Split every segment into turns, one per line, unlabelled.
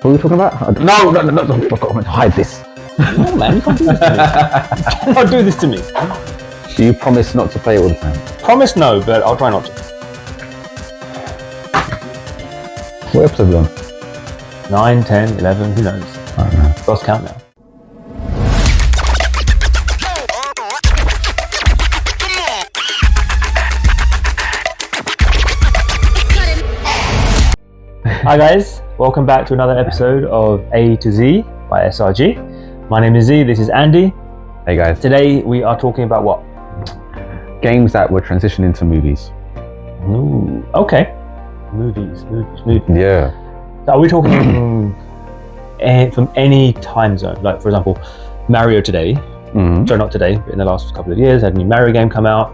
What are we talking about? No, I meant to hide this.
No, man, you can't do this to me. You cannot do this to me.
You promise not to play it all the time.
Promise no, but I'll try not to.
What episode are we on?
9, 10, 11, who knows?
I don't know.
Lost count now. Hi guys, welcome back to another episode of A2Z by SRG. My name is Z, this is Andy.
Hey guys.
Today we are talking about what?
Games that were transitioned into movies.
Ooh, okay. Movies.
Yeah.
So are we talking from any time zone? Like for example, Mario today, sorry not today, but in the last couple of years, had a new Mario game come out,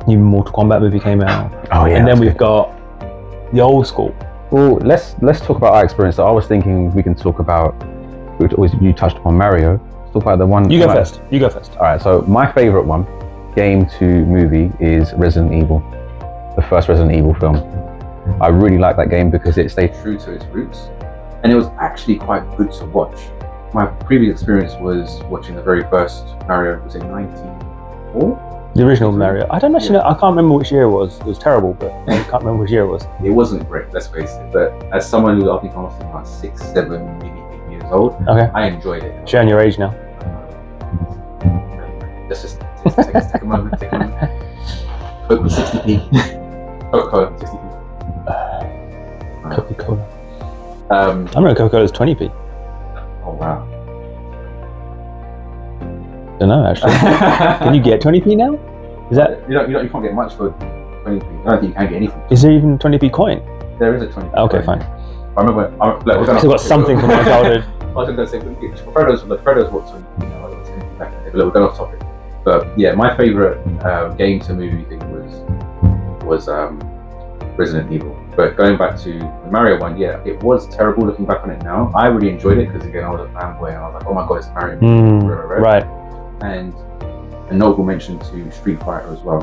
new Mortal Kombat movie came out.
Oh yeah.
And then we've got the old school.
Well, let's talk about our experience. So I was thinking we can talk about, you touched upon Mario. Let's talk about the one.
You go first. All
right, so my favorite one, game to movie, is Resident Evil, the first Resident Evil film. I really like that game because it stayed true to its roots, and it was actually quite good to watch. My previous experience was watching the very first Mario, was it 1994?
The original Mario. I don't actually know, I can't remember which year it was. It was terrible, but I can't remember which year it was.
It wasn't great, let's face it. But as someone who I think I was about 6, 7, maybe 8 years old,
okay,
I enjoyed it.
Showing your age now.
Let's just take a moment. Coke was 60p. Coca-Cola 60p.
Coca-Cola.
I
remember Coca-Cola's 20p.
Oh wow.
Don't know actually. Can you get 20p now? Is that?
You can't get much for 20p. I don't think you can get anything.
Is there even 20p coin?
There is a 20p.
Okay, fine.
I remember. We're
I've got something from my childhood.
I was going to say, Fredo's what 20p back in the day, but we're going off topic. But yeah, my favourite game to movie thing was Resident Evil. But going back to the Mario one, yeah, it was terrible looking back on it now. I really enjoyed it because again, I was a fanboy and I was like, oh my god, it's Mario.
Right.
And a notable mention to StreetFighter as well,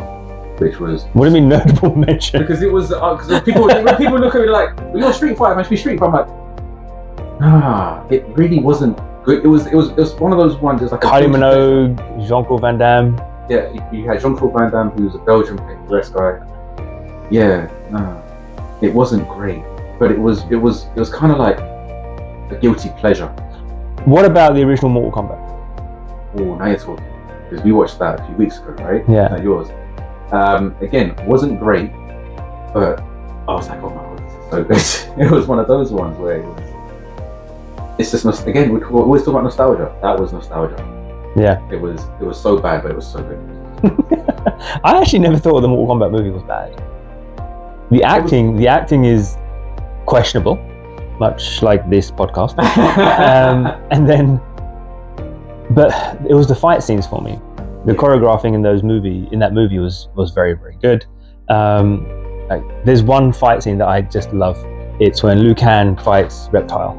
which was.
What do you mean notable mention?
Because it was because people look at me like, well, you're StreetFighter, man, should be StreetFighter. I'm like, it really wasn't good. It was one of those ones. It was like
Kylie Minogue, Jean-Claude Van Damme.
Yeah, you had Jean-Claude Van Damme, who was a Belgian playing US guy. Yeah, it wasn't great, but it was kind of like a guilty pleasure.
What about the original Mortal Kombat?
Oh, now you're talking. Because we watched that a few weeks ago, right?
Yeah.
Like yours. Again, wasn't great, but I was like, oh my god, this is so good. It was one of those ones where it's just again, we always talk about nostalgia. That was nostalgia.
Yeah.
It was so bad, but it was so good.
I actually never thought the Mortal Kombat movie was bad. The acting is questionable, much like this podcast. But it was the fight scenes for me. The choreographing in that movie was very, very good. There's one fight scene that I just love. It's when Liu Kang fights Reptile.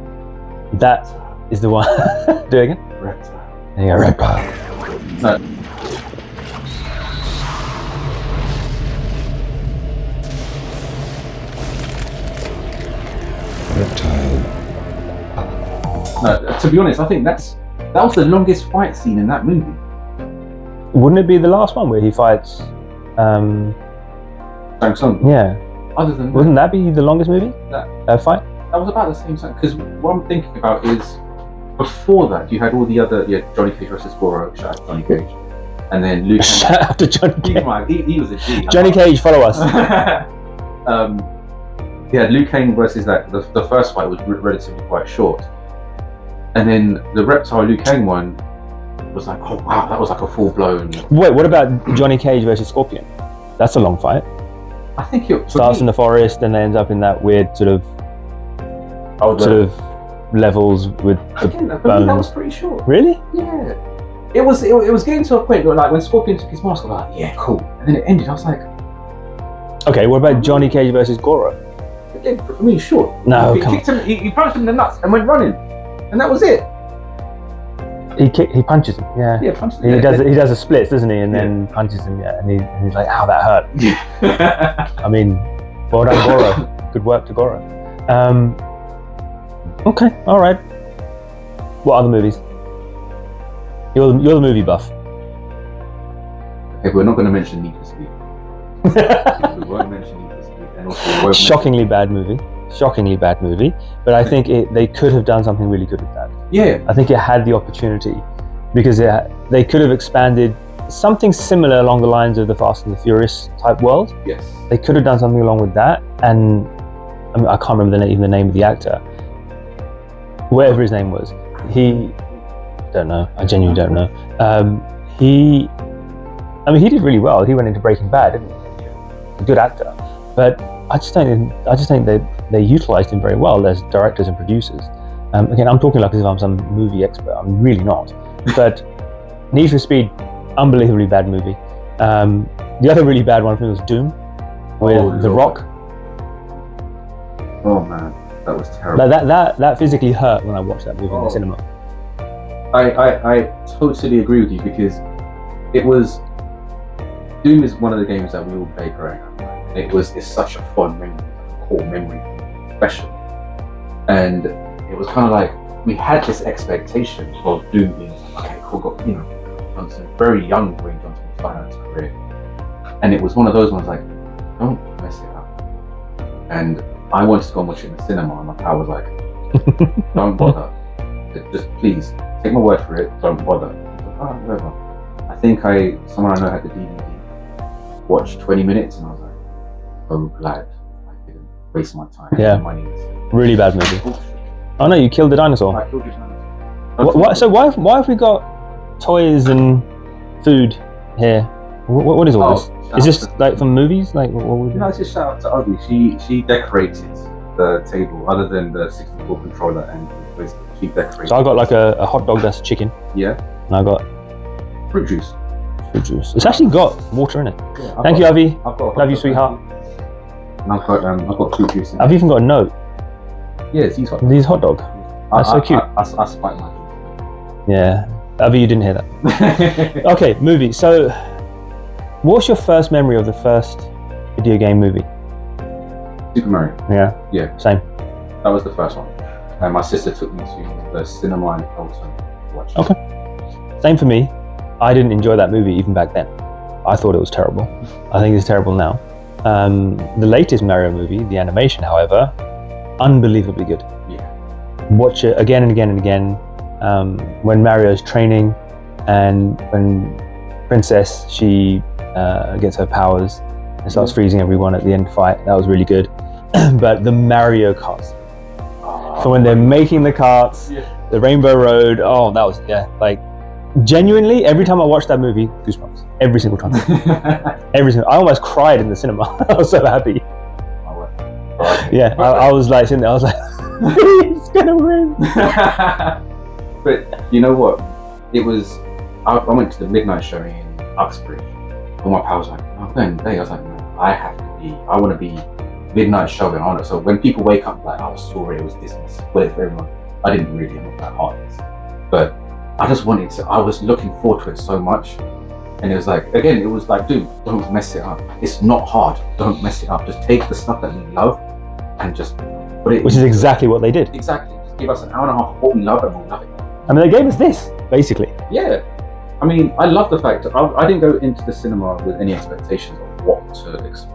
That is the one. Do it again.
Reptile.
There you go, Reptile.
No. No, to be honest, I think that was the longest fight scene in that movie.
Wouldn't it be the last one where he fights
Shang Tsung?
Yeah.
Other than
wouldn't that be the longest movie? Fight?
That was about the same time. Because what I'm thinking about is before that you had all the other Johnny Cage versus Goro, shout out Johnny Cage. And then Luke
shout out to Johnny Cage.
He was a G.
Johnny Cage, follow us.
Yeah, Liu Kang versus that. The first fight was relatively quite short. And then the Reptile Liu Kang one was like, oh wow, that was like a full blown.
Wait, what about Johnny Cage versus Scorpion? That's a long fight.
I think it
starts in the forest and then ends up in that weird sort of levels with the bones.
That was pretty short.
Really?
Yeah. It was getting to a point where like when Scorpion took his mask off, I was like, yeah, cool. And then it ended. I was like,
okay, what about Johnny Cage versus Goro?
Again, for me, short.
No,
he kicked him. He punched him in the nuts and went running. And that was it.
He punches him, yeah.
Yeah, punches
him. He does a splits, doesn't he? And then punches him, yeah. And he's like, ow, that hurt.
Yeah.
I mean, well done, Goro. Good work to Goro. Okay, all right. What other movies? You're the movie buff.
Okay, we're not going to mention Need for Speed. We won't mention Need for Speed, and also we won't
Shockingly bad movie. Shockingly bad movie. But I think they could have done something really good with that.
Yeah.
I think it had the opportunity because they could have expanded something similar along the lines of the Fast and the Furious type world.
Yes.
They could have done something along with that, and I mean, I can't remember even the name of the actor. Whatever his name was, don't know. I genuinely don't know. He did really well. He went into Breaking Bad, didn't he? A good actor, but I just think they utilized him very well as directors and producers. Again, I'm talking like as if I'm some movie expert. I'm really not. But Need for Speed, unbelievably bad movie. The other really bad one for me was Doom, with The Rock.
Oh man, that was terrible.
Like that physically hurt when I watched that movie in the cinema.
I totally agree with you, because it was Doom is one of the games that we all played growing up. It's such a fun memory, a core memory, especially. And it was kind of like we had this expectation of Doom being okay, cool, got Johnson, very young Dwayne Johnson starting his career, and it was one of those ones like, don't mess it up. And I wanted to go and watch it in the cinema, and my pal was like, don't bother, just please take my word for it, don't bother. I was like, whatever. I think someone I know had the DVD, watched 20 minutes, and I was like, so glad I didn't waste my time.
Yeah.
Money.
Really bad movie. Oh no, you killed the dinosaur.
I killed the dinosaur.
What, so why have we got toys and food here? What is all this? Is this like from movies? Like what would
No, it's just shout out to Ugly. She decorated the table, other than the 64 controller, and she decorated.
So I got like a hot dog that's chicken.
Yeah.
And I got
fruit juice.
Fruit juice. It's actually got water in it.
Yeah,
Thank you, Avi.
Love
you, sweetheart.
And I've got fruit juice in it.
I've even got a note.
Yeah, it's these hot dogs.
These hot dog. That's so cute.
I spiked my juice.
Yeah. Avi, you didn't hear that. Okay, movie. So, what's your first memory of the first video game movie?
Super Mario.
Yeah.
Yeah.
Same.
That was the first one. And my sister took me to the cinema in Elton to watch it.
Okay. Same for me. I didn't enjoy that movie even back then. I thought it was terrible. I think it's terrible now. The latest Mario movie, the animation, however, unbelievably good.
Yeah.
Watch it again and again and again. When Mario's training, and when Princess, she gets her powers and starts freezing everyone at the end fight. That was really good. But the Mario Karts. So when they're making the karts, the Rainbow Road, that was, like, genuinely, every time I watched that movie, goosebumps. Every single time. I almost cried in the cinema. I was so happy. Yeah, I was like sitting there, I was like, he's gonna win.
But you know what? It was, I went to the midnight showing in Uxbridge. And my pal was like, I'm going today. I was like, no, I want to be midnight showing on it. So when people wake up, like, I was sorry, it was this, spoil for everyone. I didn't really, I'm not that heartless. But I just wanted to, I was looking forward to it so much. And it was like, again, it was like, dude, don't mess it up. It's not hard. Don't mess it up. Just take the stuff that we love and just put it.
Which is exactly what they did.
Exactly. Just give us an hour and a half of what we love, and we'll love it.
I mean, they gave us this, basically.
Yeah. I mean, I love the fact that I didn't go into the cinema with any expectations of what to expect.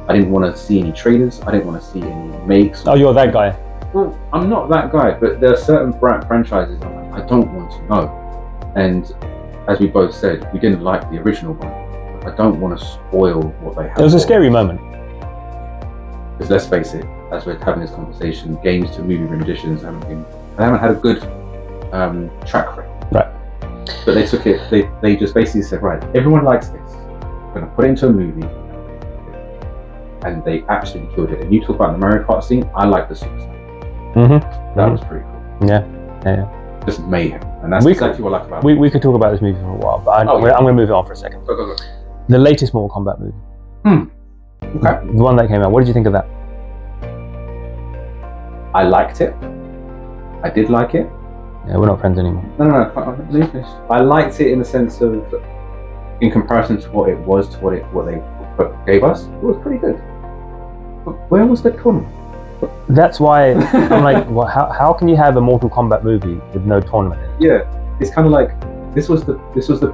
I didn't want to see any trailers. I didn't want to see any makes.
Oh, you're that guy.
Well, I'm not that guy, but there are certain franchises I'm like, I don't want to know. And as we both said, we didn't like the original one. I don't want to spoil what they have.
It was a scary moment.
Because let's face it, as we're having this conversation, games to movie renditions haven't had a good track record.
Right.
But they took it, they just basically said, right, everyone likes this. We're going to put it into a movie. And they absolutely killed it. And you talk about the Mario Kart scene, I like the Super Smash. That was pretty cool.
Yeah.
Just mayhem. And that's exactly what I like about it.
We could talk about this movie for a while, but I'm going to move it on for a second.
Go.
The latest Mortal Kombat movie.
Okay.
The one that came out. What did you think of that?
I liked it. I did like it.
Yeah, we're not friends anymore.
No. I liked it in the sense of, in comparison to what it was, to what they gave us, it was pretty good. But where was the tournament?
That's why I'm like, well, how can you have a Mortal Kombat movie with no tournament?
Yeah, it's kind of like this was the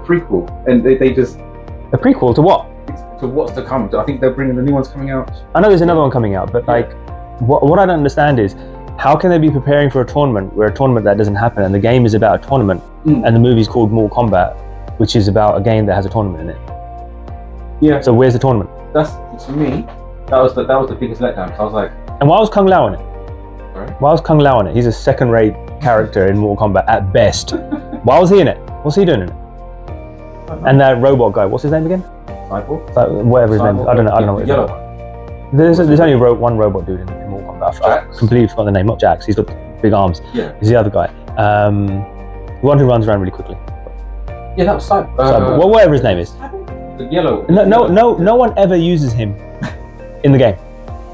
prequel, and they just
A prequel to what?
to what's to come. I think they're bringing the new ones coming out.
I know there's another one coming out, but like, what I don't understand is how can they be preparing for a tournament where a tournament that doesn't happen, and the game is about a tournament, and the movie's called Mortal Kombat, which is about a game that has a tournament in it.
Yeah.
So where's the tournament?
That's, to me, that was the biggest letdown. So I was like,
And why was Kung Lao in it?
sorry?
Why was Kung Lao in it? He's a second-rate character in Mortal Kombat at best. Why was he in it? What's he doing in it? And that robot guy, what's his name again?
Cyborg?
Whatever his name is. I don't know what his name
Yellow
is.
one.
There's only one robot dude in Mortal Kombat. I
Jax?
completely forgot the name. Not Jax. He's got big arms.
Yeah.
He's the other guy. The one who runs around really quickly.
Yeah, that was Cyborg.
Well, whatever his name is.
The yellow.
No one ever uses him in the game.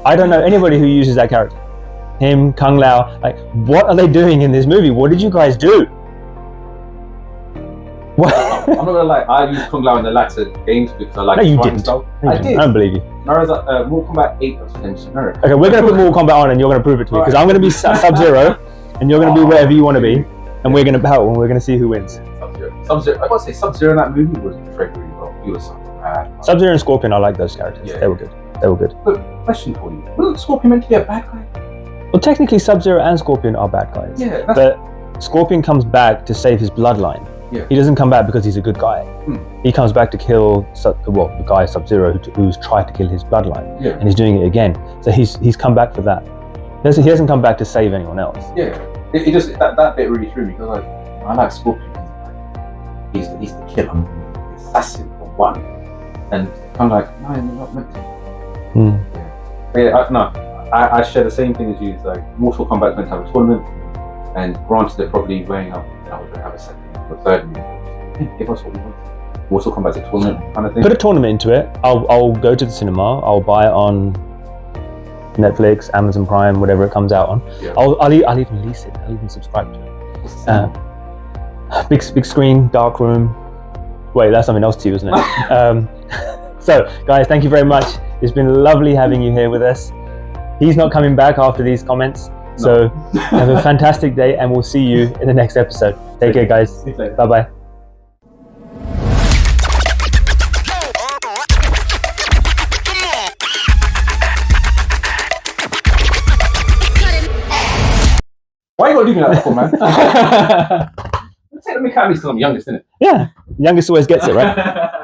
I don't know anybody who uses that character. Him, Kung Lao. Like, what are they doing in this movie? What did you guys do? What?
I'm not gonna lie, I used Kung Lao in the latter games because I like
No, you
fighting
didn't.
style.
I
did.
don't believe you.
Whereas Mortal Kombat 8 was generic.
Okay, we're gonna put Mortal Kombat on, and you're gonna prove it to me because I'm gonna be Sub-Zero, and you're gonna be wherever you want to be, and we're gonna battle, and we're gonna see who wins.
Sub-Zero. I gotta say, Sub-Zero in that movie was portrayed really well. He was something bad.
Sub-Zero and Scorpion, I like those characters.
Yeah.
They were good. They were good.
But question for you: wasn't Scorpion meant to be a bad guy?
Well, technically, Sub-Zero and Scorpion are bad guys.
Yeah.
But Scorpion comes back to save his bloodline.
Yeah.
He doesn't come back because he's a good guy. He comes back to kill the guy Sub-Zero who's tried to kill his bloodline,
Yeah.
and he's doing it again. So he's come back for that. He hasn't come back to save anyone else.
Yeah. It just that bit really threw me because I like Scorpion. He's the killer, the assassin for one, and I'm like, no, you're not meant to. I share the same thing as you. It's like Mortal Kombat's meant to have a tournament, and granted they're probably weighing up. Now we're going to have a second or third. Give us what we want. Mortal Kombat's a tournament kind of thing.
Put a tournament into it. I'll go to the cinema. I'll buy it on Netflix, Amazon Prime, whatever it comes out on.
Yeah.
I'll even lease it. I'll even subscribe to it. Big screen, dark room. Wait, that's something else to you, isn't it? So, guys, thank you very much. It's been lovely having you here with us. He's not coming back after these comments. So, have a fantastic day, and we'll see you in the next episode. Take care, guys. Bye-bye.
Why you gotta do me like that for, man? Let me count me because I'm youngest, innit?
Yeah, youngest always gets it, right?